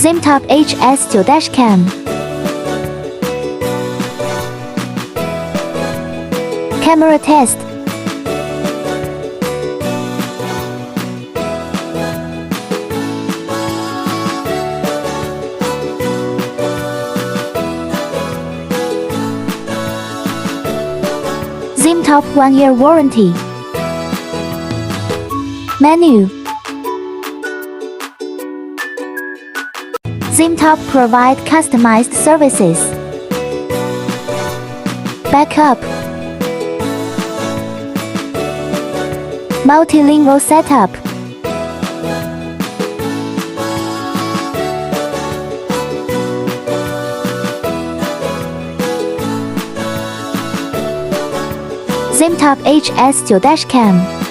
ZimTop HS9 Dashcam. Camera test. ZimTop 1-year warranty. Menu. ZimTop provide customized services. Backup. Multilingual setup. ZimTop HS9 Dashcam.